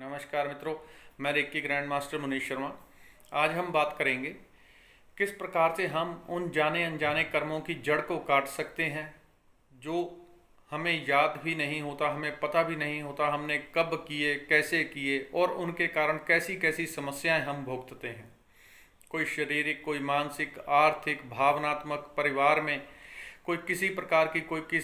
नमस्कार मित्रों, मैं reiki grand master Munish Sharma. आज हम बात करेंगे किस प्रकार से हम उन जाने अनजाने कर्मों की जड़ को काट सकते हैं जो हमें याद भी नहीं होता, हमें पता भी नहीं होता हमने कब किए, कैसे किए और उनके कारण कैसी कैसी समस्याएं हम भुगतते हैं। कोई शारीरिक, कोई मानसिक, आर्थिक, भावनात्मक, परिवार में कोई किसी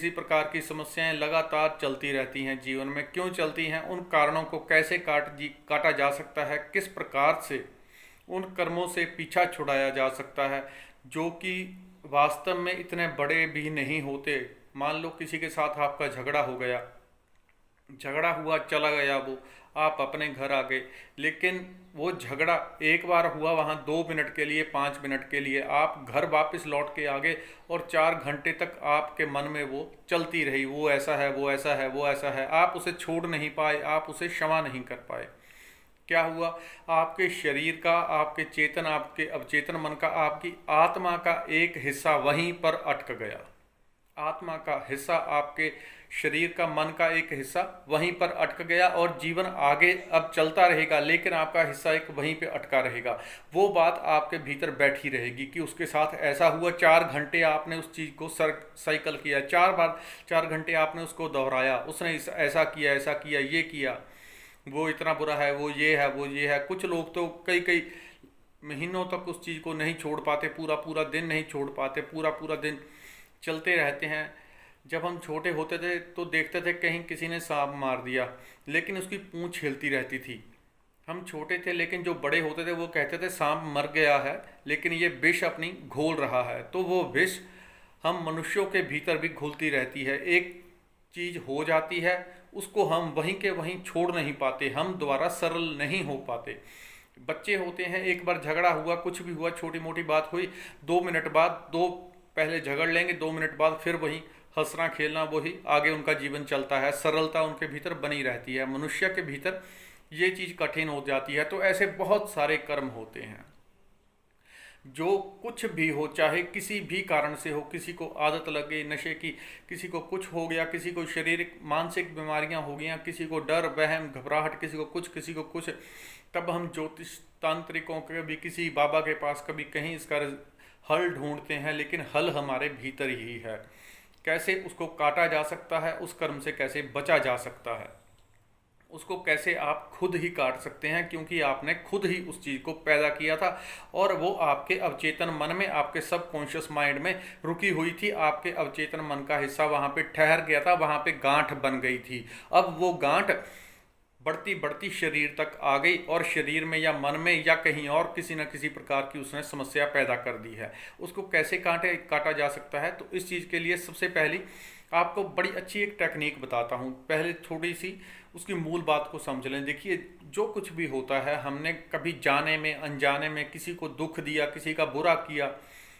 प्रकार की समस्याएं लगातार चलती रहती हैं। जीवन में क्यों चलती हैं, उन कारणों को कैसे काटा जा सकता है, किस प्रकार से उन कर्मों से पीछा छुड़ाया जा सकता है जो कि वास्तव में इतने बड़े भी नहीं होते। मान लो किसी के साथ आपका झगड़ा हो गया, झगड़ा हुआ, चला गया वो, आप अपने घर आ गए, लेकिन वो झगड़ा एक बार हुआ, वहाँ 2 मिनट के लिए, 5 मिनट के लिए, आप घर वापस लौट के आ गए और 4 घंटे तक आपके मन में वो चलती रही। वो ऐसा है, वो ऐसा है, वो ऐसा है, आप उसे छोड़ नहीं पाए, आप उसे क्षमा नहीं कर पाए। क्या हुआ? आपके शरीर का, आपके चेतन, आपके अवचेतन मन का, आपकी आत्मा का एक हिस्सा वहीं पर अटक गया। आत्मा का हिस्सा, आपके शरीर का, मन का एक हिस्सा वहीं पर अटक गया और जीवन आगे अब चलता रहेगा, लेकिन आपका हिस्सा एक वहीं पे अटका रहेगा। वो बात आपके भीतर बैठी रहेगी कि उसके साथ ऐसा हुआ। 4 घंटे आपने उस चीज़ को साइकिल किया, 4 बार 4 घंटे आपने उसको दोहराया, उसने ऐसा किया, ऐसा किया, ये किया, वो इतना बुरा है, वो ये है, वो ये है। कुछ लोग तो कई कई महीनों तक उस चीज़ को नहीं छोड़ पाते, पूरा पूरा दिन नहीं छोड़ पाते, पूरा पूरा दिन चलते रहते हैं। जब हम छोटे होते थे तो देखते थे कहीं किसी ने सांप मार दिया, लेकिन उसकी पूंछ हिलती रहती थी। हम छोटे थे, लेकिन जो बड़े होते थे वो कहते थे सांप मर गया है, लेकिन ये विष अपनी घोल रहा है। तो वो विष हम मनुष्यों के भीतर भी घुलती रहती है। एक चीज़ हो जाती है, उसको हम वहीं के वहीं छोड़ नहीं पाते, हम दोबारा सरल नहीं हो पाते। बच्चे होते हैं, एक बार झगड़ा हुआ, कुछ भी हुआ, छोटी मोटी बात हुई, 2 मिनट बाद, दो पहले झगड़ लेंगे, 2 मिनट बाद फिर वही हंसना खेलना, वही आगे उनका जीवन चलता है। सरलता उनके भीतर बनी रहती है। मनुष्य के भीतर ये चीज़ कठिन हो जाती है। तो ऐसे बहुत सारे कर्म होते हैं जो कुछ भी हो, चाहे किसी भी कारण से हो, किसी को आदत लग गई नशे की, किसी को कुछ हो गया, किसी को शारीरिक मानसिक बीमारियां हो गई, किसी को डर, वहम, घबराहट, किसी को कुछ, किसी को कुछ। तब हम ज्योतिष तांत्रिकों के, कभी किसी बाबा के पास, कभी कहीं इसका हल ढूंढते हैं, लेकिन हल हमारे भीतर ही है। कैसे उसको काटा जा सकता है, उस कर्म से कैसे बचा जा सकता है, उसको कैसे आप खुद ही काट सकते हैं, क्योंकि आपने खुद ही उस चीज़ को पैदा किया था और वो आपके अवचेतन मन में, आपके सबकॉन्शियस माइंड में रुकी हुई थी। आपके अवचेतन मन का हिस्सा वहाँ पे ठहर गया था, वहाँ पे गांठ बन गई थी। अब वो गांठ बढ़ती बढ़ती शरीर तक आ गई और शरीर में या मन में या कहीं और किसी न किसी प्रकार की उसने समस्या पैदा कर दी है। उसको कैसे काटा जा सकता है? तो इस चीज़ के लिए सबसे पहली आपको बड़ी अच्छी एक टेक्निक बताता हूँ। पहले थोड़ी सी उसकी मूल बात को समझ लें। देखिए, जो कुछ भी होता है, हमने कभी जाने में, अनजाने में किसी को दुख दिया, किसी का बुरा किया,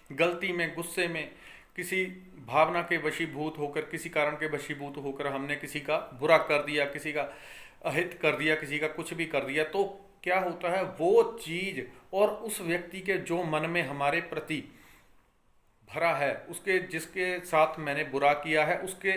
गलती में, गुस्से में, किसी भावना के वशीभूत होकर, किसी कारण के वशीभूत होकर हमने किसी का बुरा कर दिया, किसी का अहित कर दिया, किसी का कुछ भी कर दिया, तो क्या होता है, वो चीज और उस व्यक्ति के जो मन में हमारे प्रति भरा है, उसके जिसके साथ मैंने बुरा किया है, उसके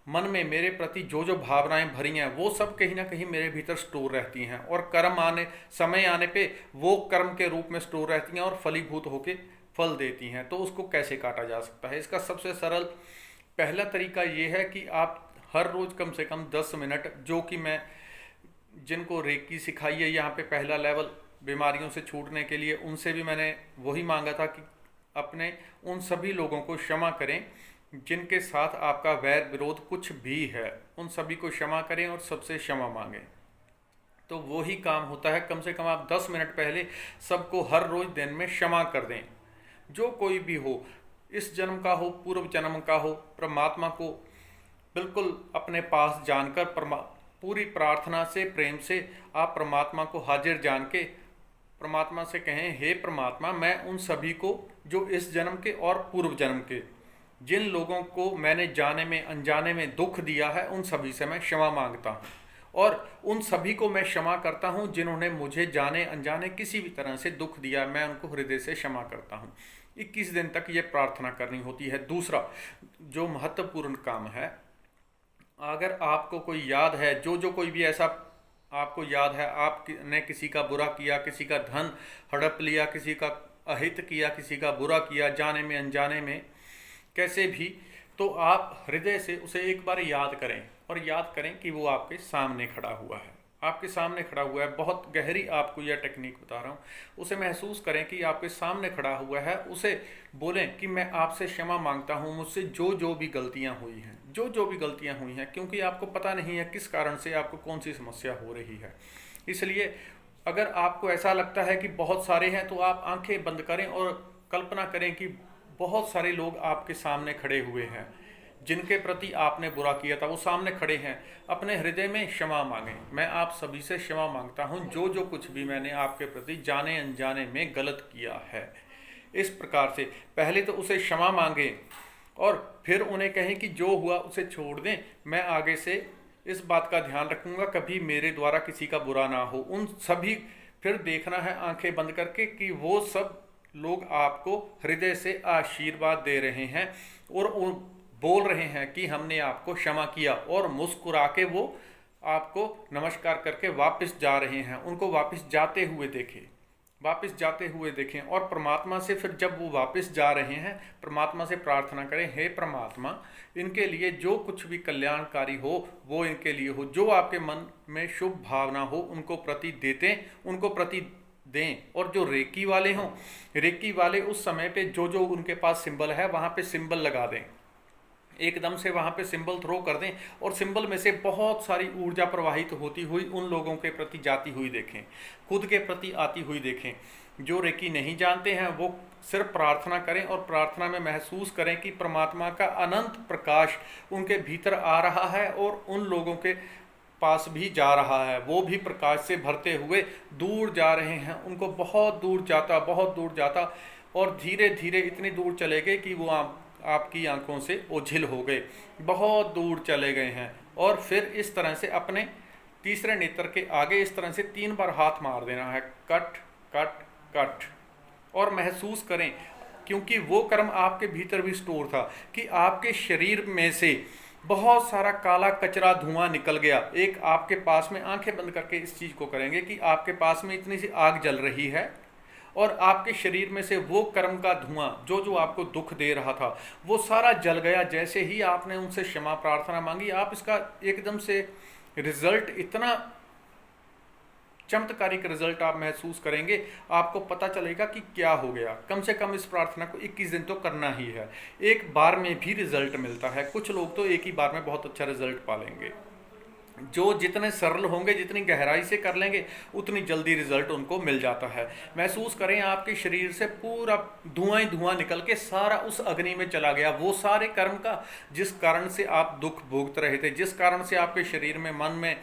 मन में मेरे प्रति जो जो भावनाएं भरी हैं, वो सब कहीं ना कहीं मेरे भीतर स्टोर रहती हैं और कर्म आने, समय आने पे वो कर्म के रूप में स्टोर रहती हैं और फलीभूत होके फल देती हैं। तो उसको कैसे काटा जा सकता है? इसका सबसे सरल पहला तरीका ये है कि आप हर रोज़ कम से कम 10 मिनट, जो कि मैं जिनको रेकी सिखाई है यहाँ पे पहला लेवल बीमारियों से छूटने के लिए, उनसे भी मैंने वही मांगा था कि अपने उन सभी लोगों को क्षमा करें जिनके साथ आपका वैर विरोध कुछ भी है। उन सभी को क्षमा करें और सबसे क्षमा मांगें। तो वही काम होता है। कम से कम आप 10 मिनट पहले सबको हर रोज़ दिन में क्षमा कर दें। जो कोई भी हो, इस जन्म का हो, पूर्व जन्म का हो, परमात्मा को बिल्कुल अपने पास जानकर, पूरी प्रार्थना से, प्रेम से आप परमात्मा को हाजिर जान के परमात्मा से कहें, हे परमात्मा, मैं उन सभी को जो इस जन्म के और पूर्व जन्म के जिन लोगों को मैंने जाने में अनजाने में दुख दिया है, उन सभी से मैं क्षमा मांगता हूँ और उन सभी को मैं क्षमा करता हूँ जिन्होंने मुझे जाने अनजाने किसी भी तरह से दुख दिया, मैं उनको हृदय से क्षमा करता हूँ। 21 दिन तक ये प्रार्थना करनी होती है। दूसरा जो महत्वपूर्ण काम है, अगर आपको कोई याद है, जो जो कोई भी ऐसा आपको याद है आपने किसी का बुरा किया, किसी का धन हड़प लिया, किसी का अहित किया, किसी का बुरा किया, जाने में अनजाने में कैसे भी, तो आप हृदय से उसे एक बार याद करें और याद करें कि वो आपके सामने खड़ा हुआ है, आपके सामने खड़ा हुआ है। बहुत गहरी आपको यह टेक्निक बता रहा हूँ। उसे महसूस करें कि आपके सामने खड़ा हुआ है। उसे बोलें कि मैं आपसे क्षमा मांगता हूँ, मुझसे जो जो भी गलतियाँ हुई हैं, जो जो भी गलतियाँ हुई हैं, क्योंकि आपको पता नहीं है किस कारण से आपको कौन सी समस्या हो रही है। इसलिए अगर आपको ऐसा लगता है कि बहुत सारे हैं, तो आप आंखें बंद करें और कल्पना करें कि बहुत सारे लोग आपके सामने खड़े हुए हैं, जिनके प्रति आपने बुरा किया था, वो सामने खड़े हैं। अपने हृदय में क्षमा मांगें, मैं आप सभी से क्षमा मांगता हूं, जो जो कुछ भी मैंने आपके प्रति जाने अनजाने में गलत किया है। इस प्रकार से पहले तो उसे क्षमा मांगें और फिर उन्हें कहें कि जो हुआ उसे छोड़ दें, मैं आगे से इस बात का ध्यान रखूंगा कभी मेरे द्वारा किसी का बुरा ना हो। उन सभी फिर देखना है आंखें बंद करके कि वो सब लोग आपको हृदय से आशीर्वाद दे रहे हैं और बोल रहे हैं कि हमने आपको क्षमा किया, और मुस्कुरा के वो आपको नमस्कार करके वापस जा रहे हैं। उनको वापस जाते हुए देखें, वापस जाते हुए देखें। और परमात्मा से फिर जब वो वापस जा रहे हैं, परमात्मा से प्रार्थना करें, हे परमात्मा, इनके लिए जो कुछ भी कल्याणकारी हो वो इनके लिए हो, जो आपके मन में शुभ भावना हो उनको प्रति देते, उनको प्रति दें। और जो रेकी वाले हों, रेकी वाले उस समय पे जो जो उनके पास सिंबल है वहाँ पे सिंबल लगा दें, एकदम से वहाँ पे सिंबल थ्रो कर दें, और सिंबल में से बहुत सारी ऊर्जा प्रवाहित होती हुई उन लोगों के प्रति जाती हुई देखें, खुद के प्रति आती हुई देखें। जो रेकी नहीं जानते हैं वो सिर्फ प्रार्थना करें और प्रार्थना में महसूस करें कि परमात्मा का अनंत प्रकाश उनके भीतर आ रहा है और उन लोगों के पास भी जा रहा है। वो भी प्रकाश से भरते हुए दूर जा रहे हैं, उनको बहुत दूर जाता, बहुत दूर जाता, और धीरे धीरे इतनी दूर चले गए कि वो आपकी आंखों से ओझिल हो गए, बहुत दूर चले गए हैं। और फिर इस तरह से अपने तीसरे नेत्र के आगे इस तरह से 3 बार हाथ मार देना है, कट कट कट, और महसूस करें, क्योंकि वो कर्म आपके भीतर भी स्टोर था, कि आपके शरीर में से बहुत सारा काला कचरा धुआं निकल गया। एक आपके पास में, आंखें बंद करके इस चीज़ को करेंगे कि आपके पास में इतनी सी आग जल रही है और आपके शरीर में से वो कर्म का धुआं जो जो आपको दुख दे रहा था वो सारा जल गया। जैसे ही आपने उनसे क्षमा प्रार्थना मांगी, आप इसका एकदम से रिजल्ट, इतना चमत्कारिक रिजल्ट आप महसूस करेंगे, आपको पता चलेगा कि क्या हो गया। कम से कम इस प्रार्थना को 21 दिन तो करना ही है। एक बार में भी रिजल्ट मिलता है, कुछ लोग तो एक ही बार में बहुत अच्छा रिजल्ट पा लेंगे। जो जितने सरल होंगे, जितनी गहराई से कर लेंगे, उतनी जल्दी रिजल्ट उनको मिल जाता है। महसूस करें आपके शरीर से पूरा धुआं ही धुआं निकल के सारा उस अग्नि में चला गया। वो सारे कर्म का जिस कारण से आप दुख भोगते रहे थे, जिस कारण से आपके शरीर में, मन में,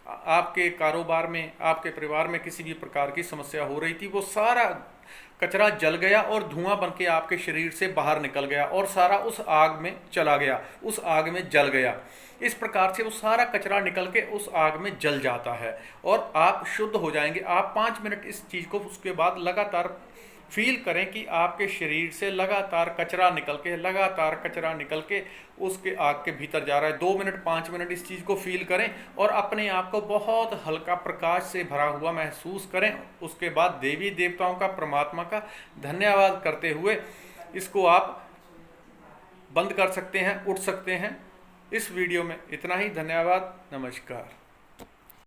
आपके कारोबार में, आपके परिवार में किसी भी प्रकार की समस्या हो रही थी, वो सारा कचरा जल गया और धुआं बन के आपके शरीर से बाहर निकल गया और सारा उस आग में चला गया, उस आग में जल गया। इस प्रकार से वो सारा कचरा निकल के उस आग में जल जाता है और आप शुद्ध हो जाएंगे। आप 5 मिनट इस चीज़ को उसके बाद लगातार फील करें कि आपके शरीर से लगातार कचरा निकल के, लगातार कचरा निकल के उसके आग के भीतर जा रहा है। 2 मिनट 5 मिनट इस चीज़ को फील करें और अपने आप को बहुत हल्का प्रकाश से भरा हुआ महसूस करें। उसके बाद देवी देवताओं का, परमात्मा का धन्यवाद करते हुए इसको आप बंद कर सकते हैं, उठ सकते हैं। इस वीडियो में इतना ही। धन्यवाद, नमस्कार।